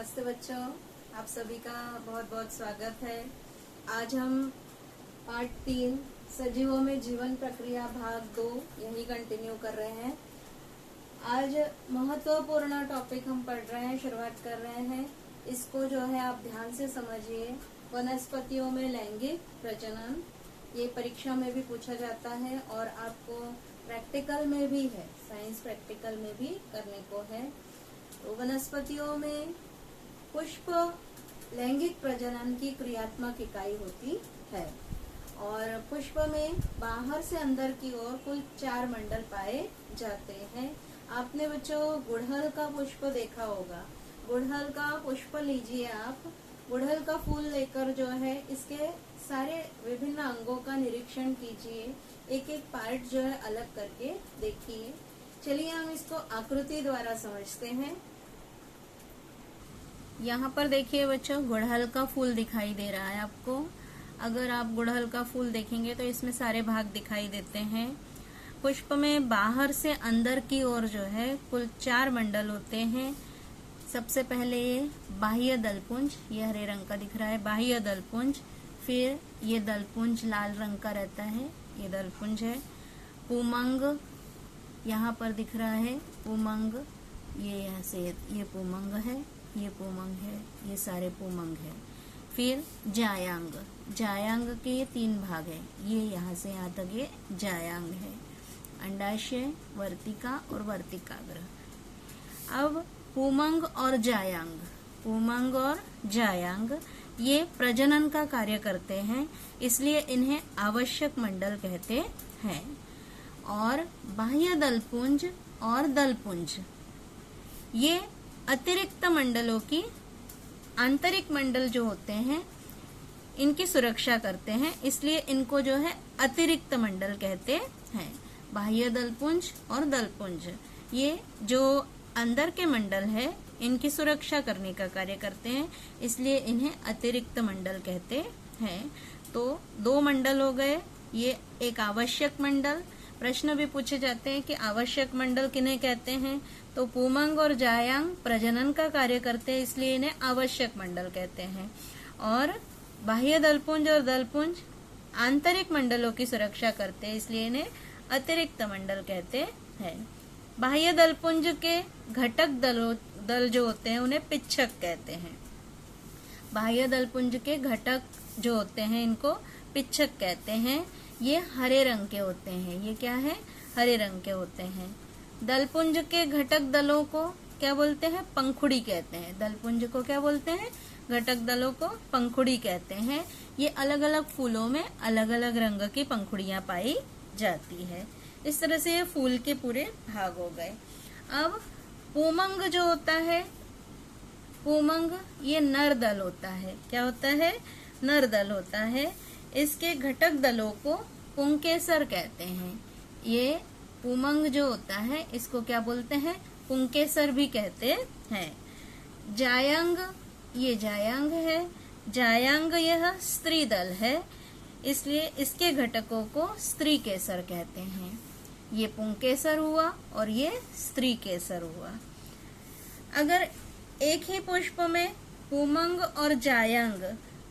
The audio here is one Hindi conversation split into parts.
नमस्ते बच्चों, आप सभी का बहुत बहुत स्वागत है। आज हम पार्ट 3 सजीवों में जीवन प्रक्रिया भाग 2 यही कंटिन्यू कर रहे हैं। आज महत्वपूर्ण टॉपिक हम पढ़ रहे हैं, शुरुआत कर रहे हैं। इसको जो है आप ध्यान से समझिए। वनस्पतियों में लैंगिक प्रजनन, ये परीक्षा में भी पूछा जाता है और आपको प्रैक्टिकल में भी है, साइंस प्रैक्टिकल में भी करने को है। तो वनस्पतियों में पुष्प लैंगिक प्रजनन की क्रियात्मक इकाई होती है और पुष्प में बाहर से अंदर की ओर कुल 4 मंडल पाए जाते हैं। आपने बच्चों गुड़हल का पुष्प देखा होगा। गुड़हल का पुष्प लीजिए आप, गुड़हल का फूल लेकर जो है इसके सारे विभिन्न अंगों का निरीक्षण कीजिए, एक एक पार्ट जो है अलग करके देखिए। चलिए हम इसको आकृति द्वारा समझते हैं। यहाँ पर देखिए बच्चों, गुड़हल का फूल दिखाई दे रहा है आपको। अगर आप गुड़हल का फूल देखेंगे तो इसमें सारे भाग दिखाई देते हैं। पुष्प में बाहर से अंदर की ओर जो है कुल 4 मंडल होते हैं। सबसे पहले ये बाह्य दलपुंज, ये हरे रंग का दिख रहा है, बाह्य दलपुंज। फिर ये दलपुंज लाल रंग का रहता है, ये दलपुंज है। पुमंग यहाँ पर दिख रहा है, पुमंग, ये यहाँ से ये पुमंग है, ये पुमंग है, ये सारे पुमंग है। फिर जायांग, जायांग के ये 3 भाग है, ये यहाँ से यहाँ तक ये जायांग है, अंडाशय, वर्तिका और वर्तिकाग्र। अब पुमंग और जायांग, पुमंग और जायांग ये प्रजनन का कार्य करते हैं, इसलिए इन्हें आवश्यक मंडल कहते हैं। और बाह्य दलपुंज और दलपुंज ये अतिरिक्त मंडलों की, आंतरिक मंडल जो होते हैं इनकी सुरक्षा करते हैं, इसलिए इनको जो है अतिरिक्त मंडल कहते हैं। बाह्य दलपुंज और दलपुंज ये जो अंदर के मंडल है इनकी सुरक्षा करने का कार्य करते हैं, इसलिए इन्हें अतिरिक्त मंडल कहते हैं। तो 2 मंडल हो गए, ये एक आवश्यक मंडल। प्रश्न भी पूछे जाते हैं कि आवश्यक मंडल किन्हें कहते हैं, तो पुमंग और जायांग प्रजनन का कार्य करते हैं, इसलिए इन्हें आवश्यक मंडल कहते हैं। और बाह्य दलपुंज और दलपुंज आंतरिक मंडलों की सुरक्षा करते हैं, इसलिए इन्हें अतिरिक्त मंडल कहते हैं। बाह्य दलपुंज के घटक दल जो होते हैं उन्हें पिच्छक कहते हैं। बाह्य दलपुंज के घटक जो होते हैं इनको पिच्छक कहते हैं। ये हरे रंग के होते हैं, ये क्या है, हरे रंग के होते हैं। दलपुंज के घटक दलों को क्या बोलते हैं, पंखुड़ी कहते हैं। दलपुंज को क्या बोलते हैं, घटक दलों को पंखुड़ी कहते हैं। ये अलग अलग फूलों में अलग अलग रंग की पंखुड़ियां पाई जाती है। इस तरह से ये फूल के पूरे भाग हो गए। अब पुमंग जो होता है, पुमंग ये नर दल होता है। क्या होता है, नर दल होता है। इसके घटक दलों को पुंकेसर कहते हैं। ये पुमंग जो होता है इसको क्या बोलते हैं, पुंकेसर भी कहते हैं। जायांग, ये जायांग है। जायांग यह स्त्री दल है, इसलिए इसके घटकों को स्त्री केसर कहते हैं। ये पुंकेसर हुआ और ये स्त्री केसर हुआ। अगर एक ही पुष्प में पुमंग और जायांग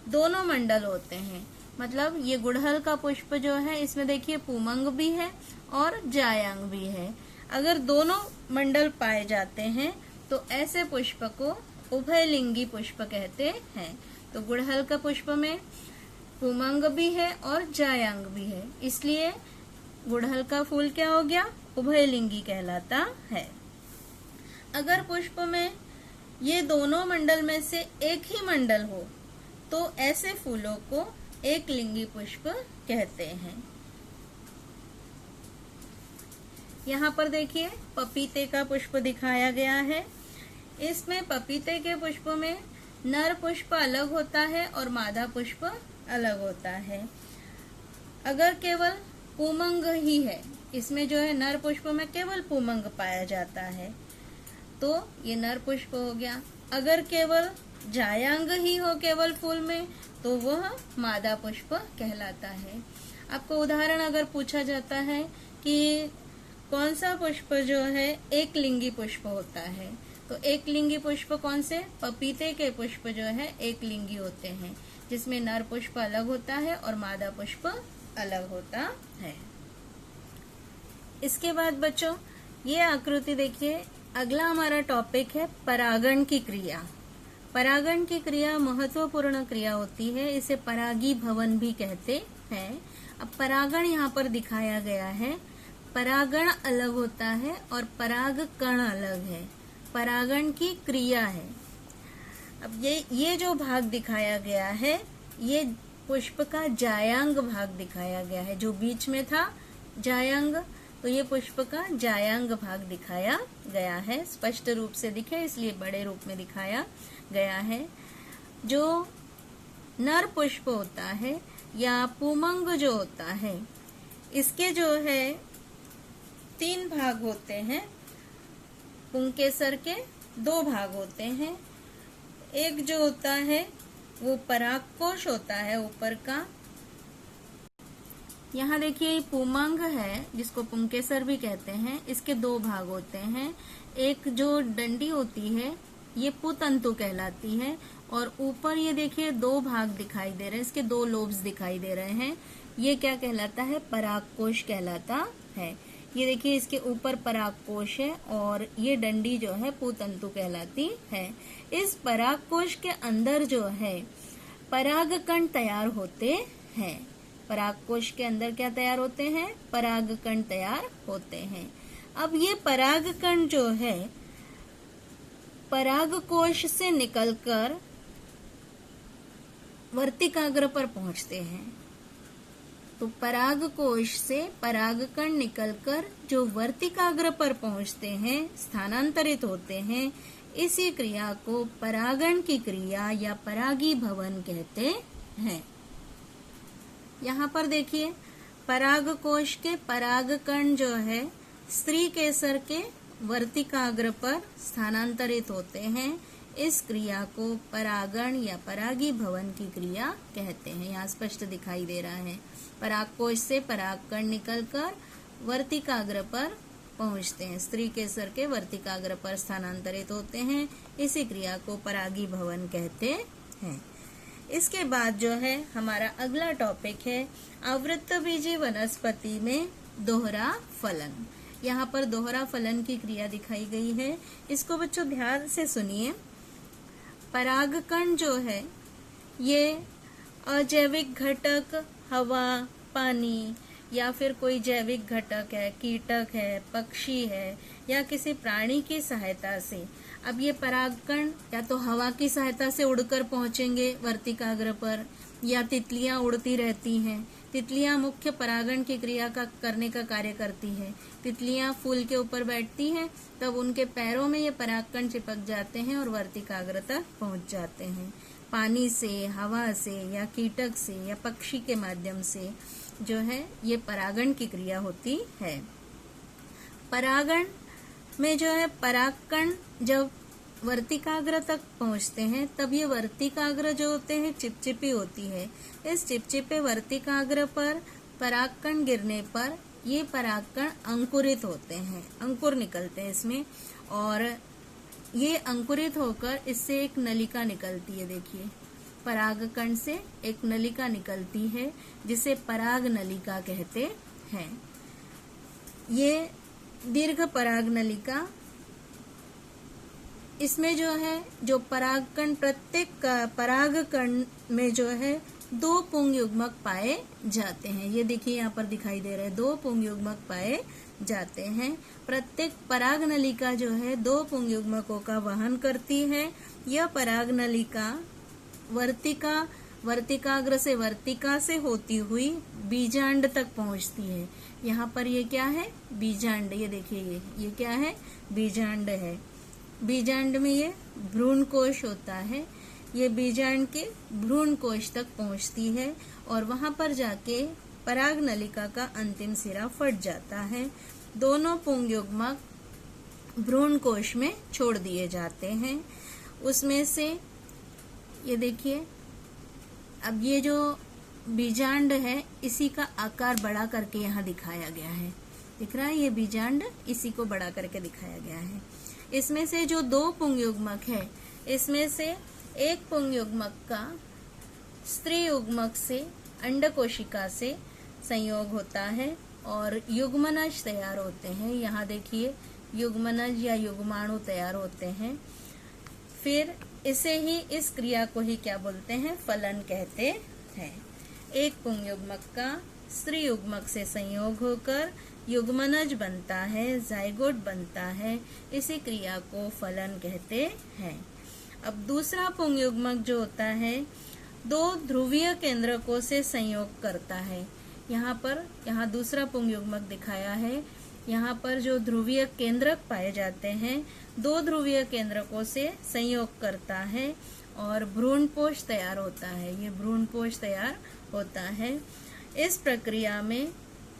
दोनों मंडल होते हैं, मतलब ये गुड़हल का पुष्प जो है इसमें देखिए पुमंग भी है और जायांग भी है। अगर दोनों मंडल पाए जाते हैं तो ऐसे पुष्प को उभयलिंगी पुष्प कहते हैं। तो गुड़हल का पुष्प में पुमंग भी है और जायांग भी है, इसलिए गुड़हल का फूल क्या हो गया, उभयलिंगी कहलाता है। अगर पुष्प में ये दोनों मंडल में से एक ही मंडल हो तो ऐसे फूलों को एक लिंगी पुष्प कहते हैं। यहाँ पर देखिए पपीते का पुष्प दिखाया गया है। इसमें पपीते के पुष्प में नर पुष्प अलग होता है और मादा पुष्प अलग होता है। अगर केवल पुमंग ही है, इसमें जो है नर पुष्प में केवल पुमंग पाया जाता है, तो ये नर पुष्प हो गया। अगर केवल जायांग ही हो केवल फूल में, तो वह मादा पुष्प कहलाता है। आपको उदाहरण अगर पूछा जाता है कि कौन सा पुष्प जो है एक लिंगी पुष्प होता है, तो एक लिंगी पुष्प कौन से? पपीते के पुष्प जो है एक लिंगी होते हैं, जिसमें नर पुष्प अलग होता है और मादा पुष्प अलग होता है। इसके बाद बच्चों ये आकृति देखिए, अगला हमारा टॉपिक है परागण की क्रिया। परागण की क्रिया महत्वपूर्ण क्रिया होती है, इसे परागी भवन भी कहते हैं। अब परागण यहाँ पर दिखाया गया है। परागण अलग होता है और परागकण अलग है। परागण की क्रिया है। अब ये जो भाग दिखाया गया है, ये पुष्प का जायांग भाग दिखाया गया है। जो बीच में था जायांग, तो ये पुष्प का जायांग भाग दिखाया गया है। स्पष्ट रूप से दिखे इसलिए बड़े रूप में दिखाया गया है। जो नर पुष्प होता है या पुमंग जो होता है, इसके जो है 3 भाग होते हैं। पुंकेसर के 2 भाग होते हैं। एक जो होता है वो परागकोश होता है ऊपर का। यहाँ देखिए पुमंग है जिसको पुंकेसर भी कहते हैं, इसके 2 भाग होते हैं। एक जो डंडी होती है ये पुतंतु कहलाती है, और ऊपर ये देखिए 2 भाग दिखाई दे रहे हैं, इसके 2 लोब्स दिखाई दे रहे हैं। ये क्या कहलाता है? परागकोश कहलाता है। ये देखिए इसके ऊपर परागकोश है और ये डंडी जो है पुतंतु कहलाती है। इस परागकोश के अंदर जो है परागकण तैयार होते हैं। परागकोश के अंदर क्या तैयार होते हैं? परागकण तैयार होते हैं। अब ये परागकण जो है परागकोश से निकलकर वर्तिकाग्र पर पहुंचते हैं। तो परागकोश से परागकण निकलकर जो वर्तिकाग्र पर पहुंचते हैं, स्थानांतरित होते हैं, इसी क्रिया को परागण की क्रिया या परागी भवन कहते हैं। यहाँ पर देखिए परागकोश के परागकण जो है स्त्री केसर के वर्तिकाग्र पर स्थानांतरित होते हैं। इस क्रिया को परागण या परागी भवन की क्रिया कहते हैं। यहाँ स्पष्ट दिखाई दे रहा है। परागकोश से परागकण निकलकर वर्तिकाग्र पर पहुंचते हैं, स्त्री केसर के वर्तिकाग्र पर स्थानांतरित होते हैं। इसी क्रिया को परागी भवन कहते हैं। इसके बाद जो है हमारा अगला टॉपिक है आवृतबीजी वनस्पति में दोहरा फलन। यहाँ पर दोहरा फलन की क्रिया दिखाई गई है। इसको बच्चों ध्यान से सुनिए। परागकण जो है ये अजैविक घटक, हवा, पानी या फिर कोई जैविक घटक है, कीटक है, पक्षी है या किसी प्राणी की सहायता से, अब ये परागकण या तो हवा की सहायता से उड़कर पहुंचेंगे वर्तिकाग्र पर, या तितलियां उड़ती रहती हैं। तितलियां मुख्य परागण की क्रिया का करने का कार्य करती है। तितलियां फूल के ऊपर बैठती हैं, तब उनके पैरों में ये परागकण चिपक जाते हैं और वर्तिकाग्र तक पहुंच जाते हैं। पानी से, हवा से या कीटक से या पक्षी के माध्यम से जो है ये परागण की क्रिया होती है। परागण में जो है परागकण जब वर्तिकाग्र तक पहुंचते हैं, तब ये वर्तिकाग्र जो होते हैं चिपचिपी होती है। इस चिपचिपे वर्तिकाग्र पर परागकण गिरने पर ये परागकण अंकुरित होते हैं, अंकुर निकलते हैं इसमें, और ये अंकुरित होकर इससे एक नलिका निकलती है। देखिए परागकण से एक नलिका निकलती है जिसे पराग नलिका कहते हैं। ये दीर्घ पराग नलिका, इसमें जो है जो परागकण, प्रत्येक परागकण में जो है 2 पुंग युग्मक पाए जाते हैं। ये देखिए यहाँ पर दिखाई दे रहे हैं 2 पुंग युग्मक पाए जाते हैं। प्रत्येक पराग नलिका जो है 2 पुंग युग्मकों का वहन करती है। यह पराग नलिका वर्तिकाग्र से वर्तिका से होती हुई बीजांड तक पहुंचती है। यहाँ पर ये क्या है? बीजांड। ये देखिए ये क्या है? बीजांड है। बीजांड में ये भ्रूण कोश होता है। ये बीजांड के भ्रूण कोश तक पहुंचती है और वहां पर जाके पराग नलिका का अंतिम सिरा फट जाता है। दोनों पुंग युग्मक भ्रूण कोश में छोड़ दिए जाते हैं। उसमें से ये देखिए, अब ये जो बीजांड है इसी का आकार बड़ा करके यहाँ दिखाया गया है। दिख रहा है ये बीजांड, इसी को बड़ा करके दिखाया गया है। इसमें से जो 2 पुंगयुग्मक है, इसमें से एक पुंगयुग्मक का स्त्री युग्मक से अंडकोशिका से संयोग होता है और युग्मनज तैयार होते हैं। यहाँ देखिए युग्मनज या युग्माणु तैयार होते हैं। फिर इसे ही, इस क्रिया को ही क्या बोलते हैं, फलन कहते हैं। एक पुंगयुग्मक का स्त्री युग्मक से संयोग होकर युग्मनज बनता है, जाइगोट बनता है, इसी क्रिया को फलन कहते हैं। अब दूसरा पुंगयुग्मक जो होता है 2 ध्रुवीय केंद्रकों से संयोग करता है। यहाँ दूसरा पुंगयुग्मक दिखाया है। यहाँ पर जो ध्रुवीय केंद्रक पाए जाते हैं 2 ध्रुवीय केंद्रकों से संयोग करता है और भ्रूणपोष तैयार होता है। ये भ्रूणपोष तैयार होता है। इस प्रक्रिया में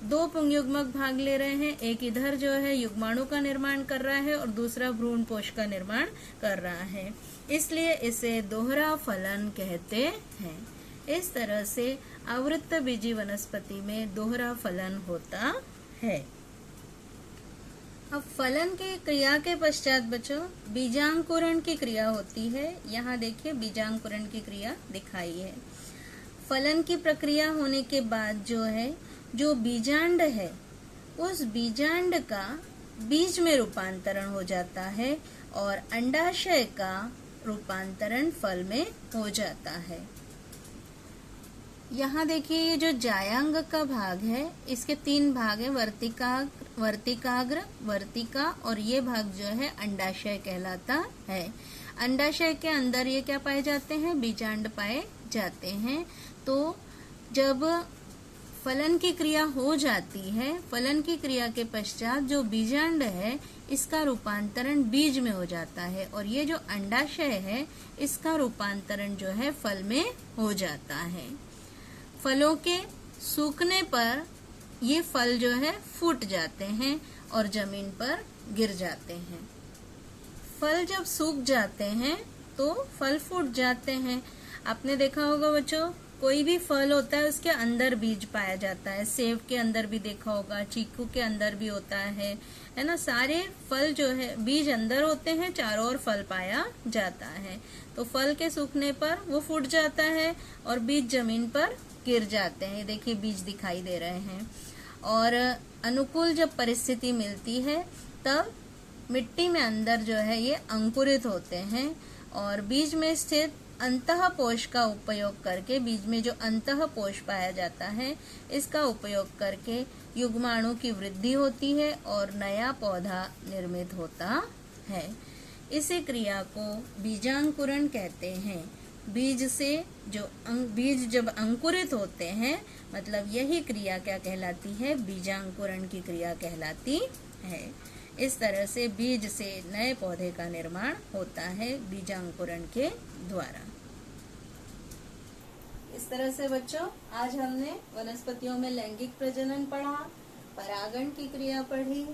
2 पुंगयुग्मक भाग ले रहे हैं। एक इधर जो है युग्माणु का निर्माण कर रहा है और दूसरा भ्रूणपोष का निर्माण कर रहा है, इसलिए इसे दोहरा फलन कहते हैं। इस तरह से आवृत्तबीजी वनस्पति में दोहरा फलन होता है। अब फलन की क्रिया के पश्चात बच्चों बीजांकुरण की क्रिया होती है। यहाँ देखिए बीजांकुरण की क्रिया दिखाई है। फलन की प्रक्रिया होने के बाद जो है, जो बीजांड है उस बीजांड का बीज में रूपांतरण हो जाता है और अंडाशय का रूपांतरण फल में हो जाता है। यहाँ देखिए ये जो जायांग का भाग है, इसके 3 भाग है, वर्तिकाग्र, वर्तिका और ये भाग जो है अंडाशय कहलाता है। अंडाशय के अंदर ये क्या पाए जाते हैं, बीजांड पाए जाते हैं। तो जब फलन की क्रिया हो जाती है, फलन की क्रिया के पश्चात जो बीजांड है इसका रूपांतरण बीज में हो जाता है और ये जो अंडाशय है इसका रूपांतरण जो है फल में हो जाता है। फलों के सूखने पर ये फल जो है फूट जाते हैं और जमीन पर गिर जाते हैं। फल जब सूख जाते हैं तो फल फूट जाते हैं। आपने देखा होगा बच्चों, कोई भी फल होता है उसके अंदर बीज पाया जाता है। सेब के अंदर भी देखा होगा, चीकू के अंदर भी होता है ना। सारे फल जो है बीज अंदर होते हैं, चारों ओर फल पाया जाता है। तो फल के सूखने पर वो फूट जाता है और बीज जमीन पर गिर जाते हैं। देखिए बीज दिखाई दे रहे हैं। और अनुकूल जब परिस्थिति मिलती है तब मिट्टी में अंदर जो है ये अंकुरित होते हैं और बीज में स्थित अंतःपोष का उपयोग करके, बीज में जो अंतःपोष पाया जाता है इसका उपयोग करके युग्माणु की वृद्धि होती है और नया पौधा निर्मित होता है। इसी क्रिया को बीजांकुरण कहते हैं। बीज जब अंकुरित होते हैं, मतलब यही क्रिया क्या कहलाती है, बीजांकुरण की क्रिया कहलाती है। इस तरह से बीज से नए पौधे का निर्माण होता है बीजांकुरण के द्वारा। इस तरह से बच्चों आज हमने वनस्पतियों में लैंगिक प्रजनन पढ़ा, परागण की क्रिया पढ़ी,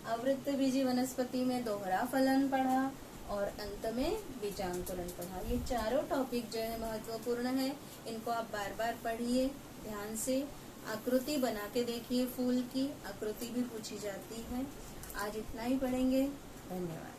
आवृत्तबीजी वनस्पति में दोहरा फलन पढ़ा और अंत में बीजांकुरण पढ़ा। ये चारों टॉपिक जो है महत्वपूर्ण है, इनको आप बार बार पढ़िए ध्यान से। आकृति बना के देखिए, फूल की आकृति भी पूछी जाती है। आज इतना ही पढ़ेंगे। धन्यवाद।